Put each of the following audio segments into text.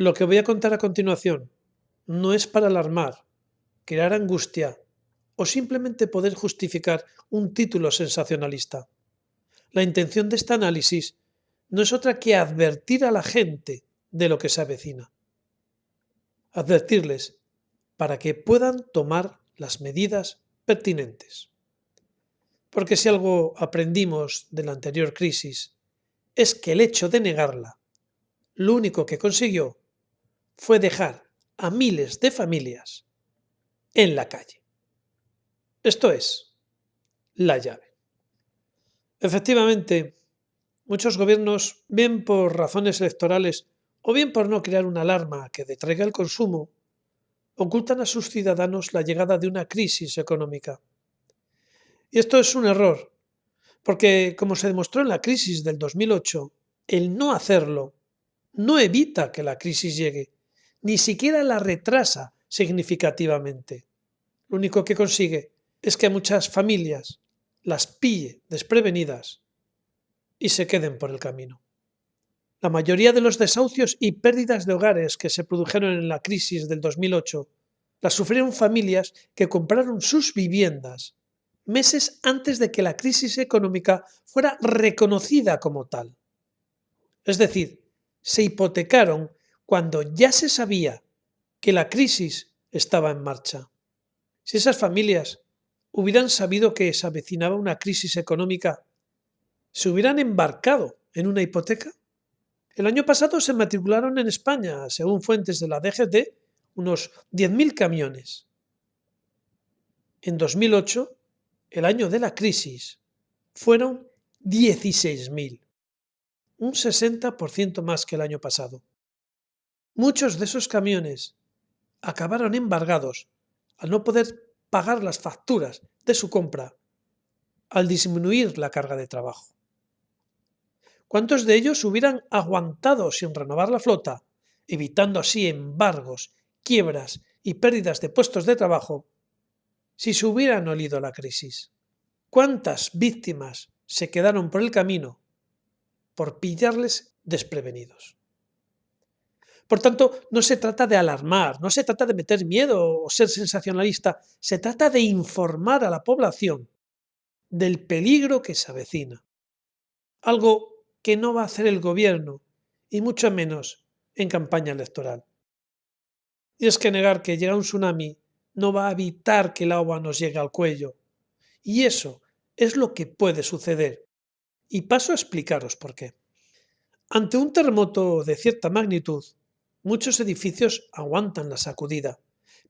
Lo que voy a contar a continuación no es para alarmar, crear angustia o simplemente poder justificar un título sensacionalista. La intención de este análisis no es otra que advertir a la gente de lo que se avecina. Advertirles para que puedan tomar las medidas pertinentes. Porque si algo aprendimos de la anterior crisis es que el hecho de negarla, lo único que consiguió fue dejar a miles de familias en la calle. Esto es la llave. Efectivamente, muchos gobiernos, bien por razones electorales o bien por no crear una alarma que detraiga el consumo, ocultan a sus ciudadanos la llegada de una crisis económica. Y esto es un error, porque como se demostró en la crisis del 2008, el no hacerlo no evita que la crisis llegue, ni siquiera la retrasa significativamente. Lo único que consigue es que a muchas familias las pille desprevenidas y se queden por el camino. La mayoría de los desahucios y pérdidas de hogares que se produjeron en la crisis del 2008 las sufrieron familias que compraron sus viviendas meses antes de que la crisis económica fuera reconocida como tal. Es decir, se hipotecaron cuando ya se sabía que la crisis estaba en marcha. Si esas familias hubieran sabido que se avecinaba una crisis económica, ¿se hubieran embarcado en una hipoteca? El año pasado se matricularon en España, según fuentes de la DGT, unos 10.000 camiones. En 2008, el año de la crisis, fueron 16.000, un 60% más que el año pasado. Muchos de esos camiones acabaron embargados al no poder pagar las facturas de su compra, al disminuir la carga de trabajo. ¿Cuántos de ellos hubieran aguantado sin renovar la flota, evitando así embargos, quiebras y pérdidas de puestos de trabajo, si se hubieran olido la crisis? ¿Cuántas víctimas se quedaron por el camino por pillarles desprevenidos? Por tanto, no se trata de alarmar, no se trata de meter miedo o ser sensacionalista, se trata de informar a la población del peligro que se avecina. Algo que no va a hacer el gobierno, y mucho menos en campaña electoral. Y es que negar que llega un tsunami no va a evitar que el agua nos llegue al cuello. Y eso es lo que puede suceder. Y paso a explicaros por qué. Ante un terremoto de cierta magnitud, muchos edificios aguantan la sacudida.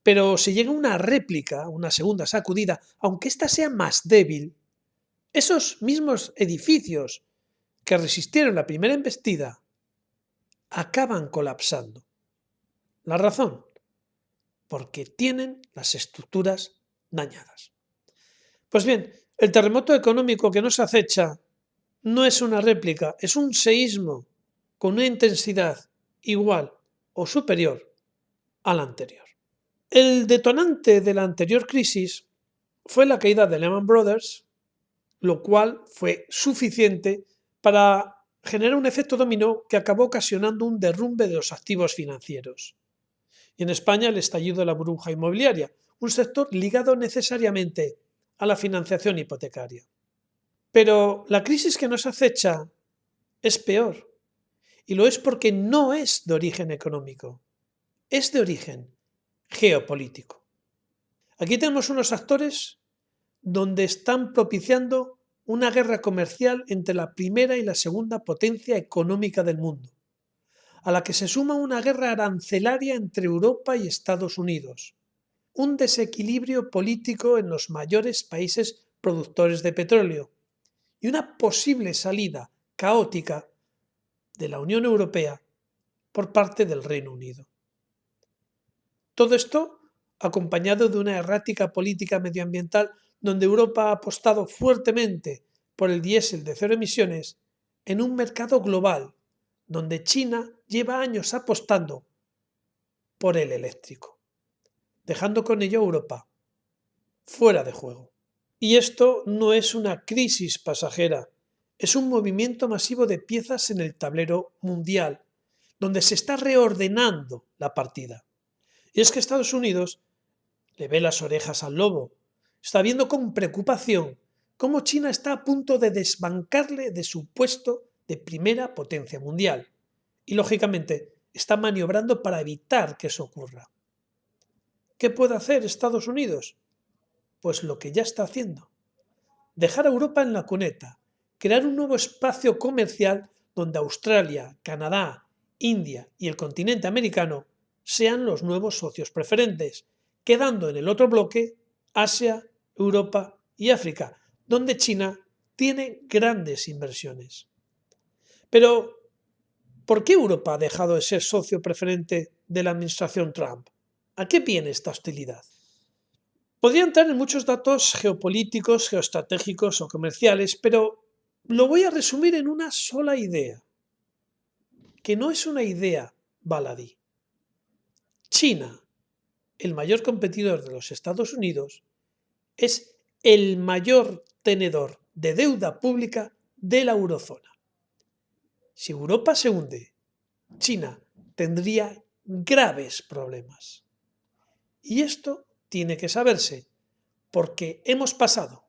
Pero si llega una réplica, una segunda sacudida, aunque ésta sea más débil, esos mismos edificios que resistieron la primera embestida acaban colapsando. La razón, porque tienen las estructuras dañadas. Pues bien, el terremoto económico que nos acecha no es una réplica, es un seísmo con una intensidad igual o superior a la anterior. El detonante de la anterior crisis fue la caída de Lehman Brothers, lo cual fue suficiente para generar un efecto dominó que acabó ocasionando un derrumbe de los activos financieros. Y en España el estallido de la burbuja inmobiliaria, un sector ligado necesariamente a la financiación hipotecaria. Pero la crisis que nos acecha es peor, y lo es porque no es de origen económico, es de origen geopolítico. Aquí tenemos unos actores donde están propiciando una guerra comercial entre la primera y la segunda potencia económica del mundo, a la que se suma una guerra arancelaria entre Europa y Estados Unidos, un desequilibrio político en los mayores países productores de petróleo y una posible salida caótica de la Unión Europea por parte del Reino Unido. Todo esto acompañado de una errática política medioambiental donde Europa ha apostado fuertemente por el diésel de cero emisiones en un mercado global donde China lleva años apostando por el eléctrico, dejando con ello a Europa fuera de juego. Y esto no es una crisis pasajera, es un movimiento masivo de piezas en el tablero mundial donde se está reordenando la partida. Y es que Estados Unidos le ve las orejas al lobo. Está viendo con preocupación cómo China está a punto de desbancarle de su puesto de primera potencia mundial. Y lógicamente está maniobrando para evitar que eso ocurra. ¿Qué puede hacer Estados Unidos? Pues lo que ya está haciendo. Dejar a Europa en la cuneta, crear un nuevo espacio comercial donde Australia, Canadá, India y el continente americano sean los nuevos socios preferentes, quedando en el otro bloque Asia, Europa y África, donde China tiene grandes inversiones. Pero, ¿por qué Europa ha dejado de ser socio preferente de la administración Trump? ¿A qué viene esta hostilidad? Podría entrar en muchos datos geopolíticos, geoestratégicos o comerciales, pero lo voy a resumir en una sola idea, que no es una idea baladí. China, el mayor competidor de los Estados Unidos, es el mayor tenedor de deuda pública de la eurozona. Si Europa se hunde, China tendría graves problemas. Y esto tiene que saberse, porque hemos pasado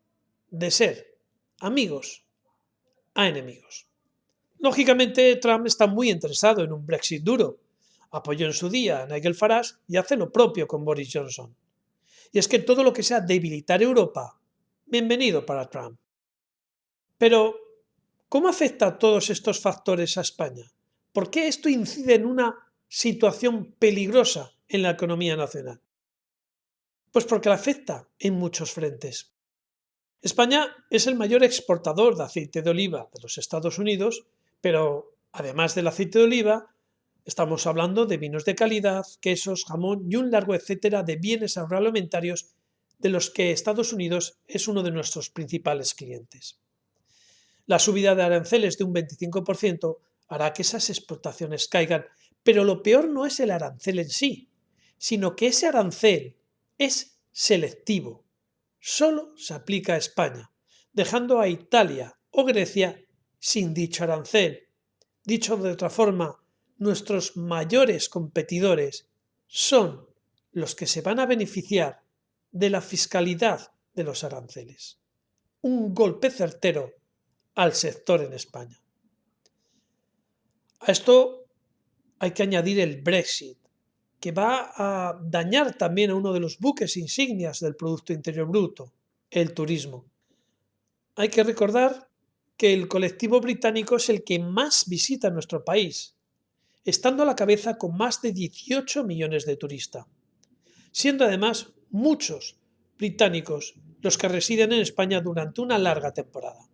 de ser amigos a enemigos. Lógicamente, Trump está muy interesado en un Brexit duro. Apoyó en su día a Nigel Farage y hace lo propio con Boris Johnson. Y es que todo lo que sea debilitar Europa, bienvenido para Trump. Pero, ¿cómo afecta todos estos factores a España? ¿Por qué esto incide en una situación peligrosa en la economía nacional? Pues porque la afecta en muchos frentes. España es el mayor exportador de aceite de oliva de los Estados Unidos, pero además del aceite de oliva, estamos hablando de vinos de calidad, quesos, jamón y un largo etcétera de bienes agroalimentarios de los que Estados Unidos es uno de nuestros principales clientes. La subida de aranceles de un 25% hará que esas exportaciones caigan, pero lo peor no es el arancel en sí, sino que ese arancel es selectivo. Solo se aplica a España, dejando a Italia o Grecia sin dicho arancel. Dicho de otra forma, nuestros mayores competidores son los que se van a beneficiar de la fiscalidad de los aranceles. Un golpe certero al sector en España. A esto hay que añadir el Brexit, que va a dañar también a uno de los buques insignias del Producto Interior Bruto, el turismo. Hay que recordar que el colectivo británico es el que más visita nuestro país, estando a la cabeza con más de 18 millones de turistas, siendo además muchos británicos los que residen en España durante una larga temporada.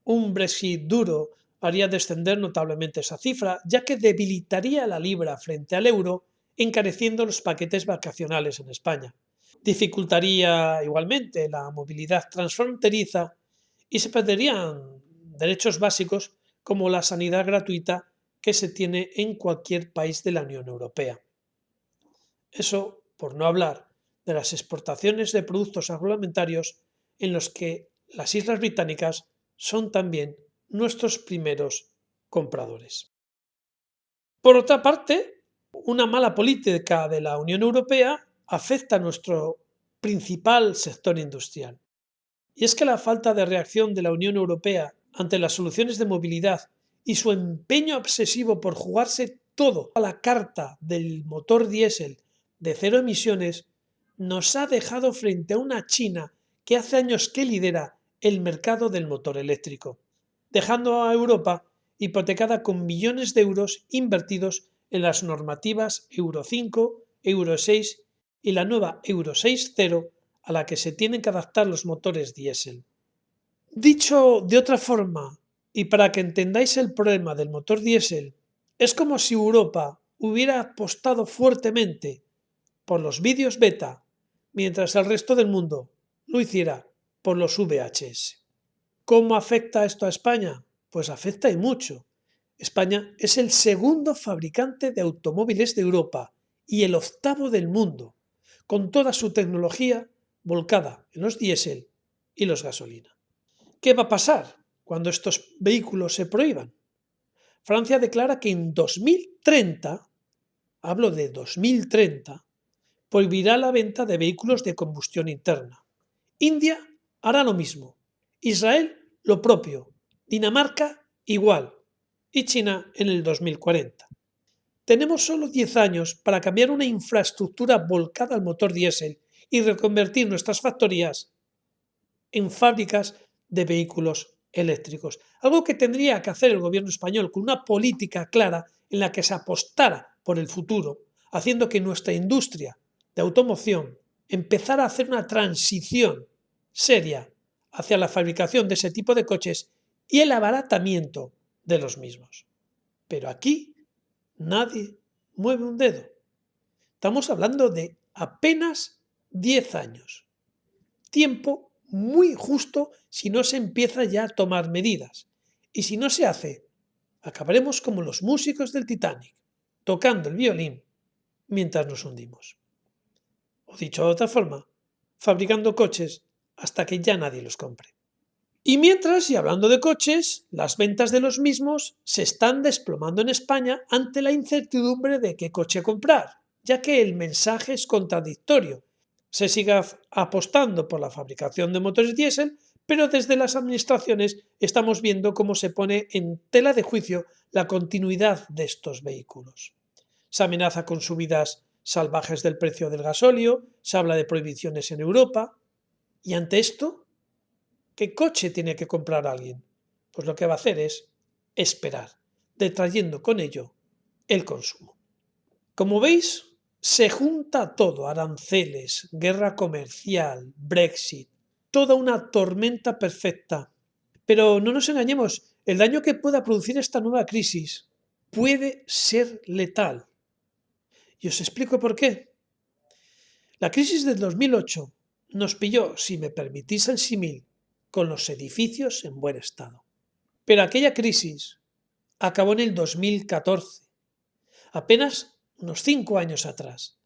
Un Brexit duro haría descender notablemente esa cifra, ya que debilitaría la libra frente al euro, encareciendo los paquetes vacacionales en España. Dificultaría igualmente la movilidad transfronteriza y se perderían derechos básicos como la sanidad gratuita que se tiene en cualquier país de la Unión Europea. Eso por no hablar de las exportaciones de productos agroalimentarios en los que las Islas Británicas son también nuestros primeros compradores. Por otra parte, una mala política de la Unión Europea afecta a nuestro principal sector industrial. Y es que la falta de reacción de la Unión Europea ante las soluciones de movilidad y su empeño obsesivo por jugarse todo a la carta del motor diésel de cero emisiones nos ha dejado frente a una China que hace años que lidera el mercado del motor eléctrico, dejando a Europa hipotecada con millones de euros invertidos en las normativas Euro 5, Euro 6 y la nueva Euro 6.0 a la que se tienen que adaptar los motores diésel. Dicho de otra forma, y para que entendáis el problema del motor diésel, es como si Europa hubiera apostado fuertemente por los vídeos beta, mientras el resto del mundo lo hiciera por los VHS. ¿Cómo afecta esto a España? Pues afecta y mucho. España es el segundo fabricante de automóviles de Europa y el octavo del mundo, con toda su tecnología volcada en los diésel y los gasolina. ¿Qué va a pasar cuando estos vehículos se prohíban? Francia declara que en 2030, hablo de 2030, prohibirá la venta de vehículos de combustión interna. India hará lo mismo. Israel lo propio. Dinamarca igual. Y China en el 2040. Tenemos solo 10 años para cambiar una infraestructura volcada al motor diésel y reconvertir nuestras factorías en fábricas de vehículos eléctricos. Algo que tendría que hacer el gobierno español con una política clara en la que se apostara por el futuro, haciendo que nuestra industria de automoción empezara a hacer una transición seria hacia la fabricación de ese tipo de coches y el abaratamiento de los mismos. Pero aquí nadie mueve un dedo. Estamos hablando de apenas 10 años. Tiempo muy justo si no se empieza ya a tomar medidas. Y si no se hace, acabaremos como los músicos del Titanic, tocando el violín mientras nos hundimos. O dicho de otra forma, fabricando coches hasta que ya nadie los compre. Y mientras, y hablando de coches, las ventas de los mismos se están desplomando en España ante la incertidumbre de qué coche comprar, ya que el mensaje es contradictorio. Se sigue apostando por la fabricación de motores diésel, pero desde las administraciones estamos viendo cómo se pone en tela de juicio la continuidad de estos vehículos. Se amenaza con subidas salvajes del precio del gasóleo, se habla de prohibiciones en Europa, y ante esto, ¿qué coche tiene que comprar alguien? Pues lo que va a hacer es esperar, detrayendo con ello el consumo. Como veis, se junta todo, aranceles, guerra comercial, Brexit, toda una tormenta perfecta. Pero no nos engañemos, el daño que pueda producir esta nueva crisis puede ser letal. Y os explico por qué. La crisis del 2008 nos pilló, si me permitís el símil, con los edificios en buen estado. Pero aquella crisis acabó en el 2014, apenas unos 5 años atrás.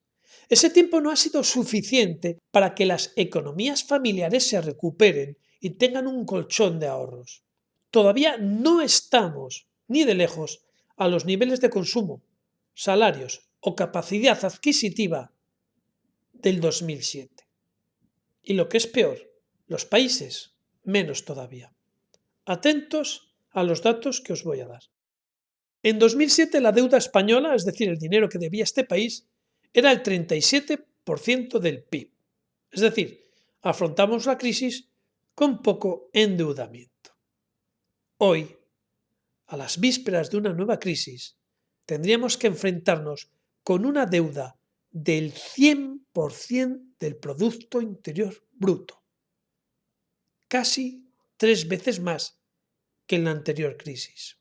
Ese tiempo no ha sido suficiente para que las economías familiares se recuperen y tengan un colchón de ahorros. Todavía no estamos, ni de lejos, a los niveles de consumo, salarios o capacidad adquisitiva del 2007. Y lo que es peor, los países menos todavía. Atentos a los datos que os voy a dar. En 2007 la deuda española, es decir, el dinero que debía este país, era el 37% del PIB. Es decir, afrontamos la crisis con poco endeudamiento. Hoy, a las vísperas de una nueva crisis, tendríamos que enfrentarnos con una deuda del 100% del Producto Interior Bruto. Casi 3 veces más que en la anterior crisis.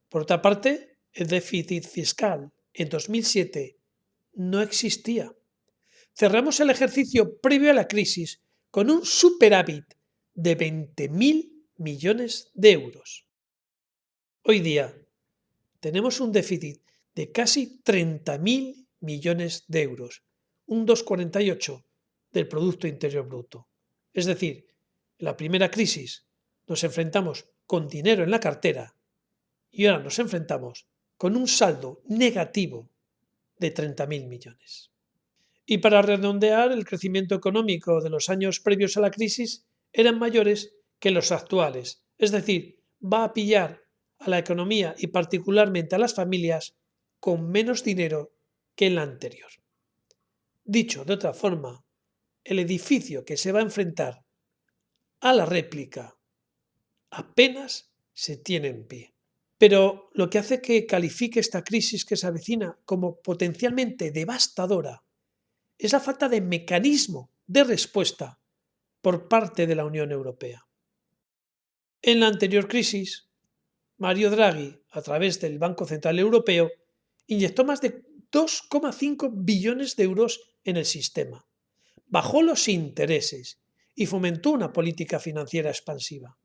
Por otra parte, el déficit fiscal en 2007 no existía. Cerramos el ejercicio previo a la crisis con un superávit de 20.000 millones de euros. Hoy día tenemos un déficit de casi 30.000 millones de euros, un 2,48 del Producto Interior Bruto. Es decir, en la primera crisis nos enfrentamos con dinero en la cartera y ahora nos enfrentamos con un saldo negativo de 30.000 millones. Y para redondear, el crecimiento económico de los años previos a la crisis eran mayores que los actuales, es decir, va a pillar a la economía y particularmente a las familias con menos dinero que en la anterior. Dicho de otra forma, el edificio que se va a enfrentar a la réplica apenas se tiene en pie. Pero lo que hace que califique esta crisis que se avecina como potencialmente devastadora es la falta de mecanismo de respuesta por parte de la Unión Europea. En la anterior crisis, Mario Draghi, a través del Banco Central Europeo, inyectó más de 2,5 billones de euros en el sistema, bajó los intereses y fomentó una política financiera expansiva.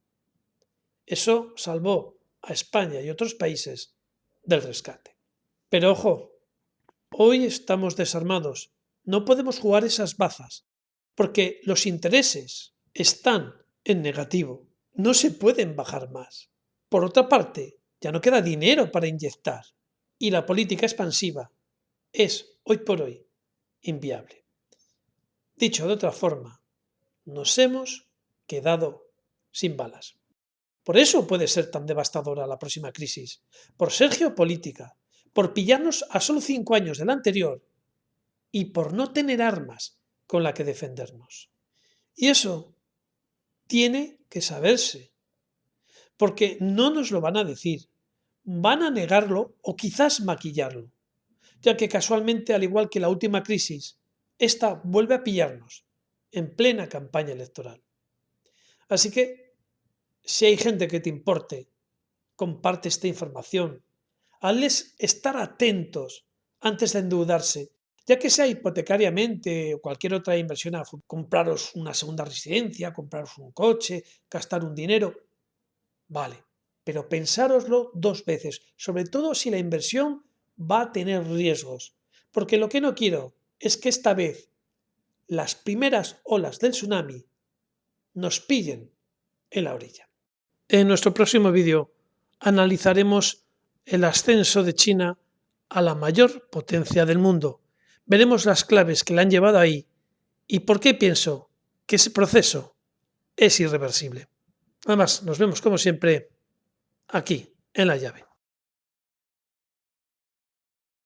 Eso salvó a España y otros países del rescate. Pero ojo, hoy estamos desarmados. No podemos jugar esas bazas, porque los intereses están en negativo. No se pueden bajar más. Por otra parte, Ya no queda dinero para inyectar y la política expansiva es, hoy por hoy, inviable. Dicho de otra forma, nos hemos quedado sin balas. Por eso puede ser tan devastadora la próxima crisis, por ser geopolítica, por pillarnos a solo 5 años del anterior y por no tener armas con la que defendernos. Y eso tiene que saberse, porque no nos lo van a decir, van a negarlo o quizás maquillarlo, ya que casualmente, al igual que la última crisis, esta vuelve a pillarnos en plena campaña electoral. Así que, si hay gente que te importe, comparte esta información. Hazles estar atentos antes de endeudarse, ya que sea hipotecariamente o cualquier otra inversión a compraros una segunda residencia, compraros un coche, gastar un dinero. Vale, pero pensároslo 2 veces, sobre todo si la inversión va a tener riesgos, porque lo que no quiero es que esta vez las primeras olas del tsunami nos pillen en la orilla. En nuestro próximo vídeo analizaremos el ascenso de China a la mayor potencia del mundo. Veremos las claves que la han llevado ahí y por qué pienso que ese proceso es irreversible. Además, nos vemos como siempre aquí en La Llave.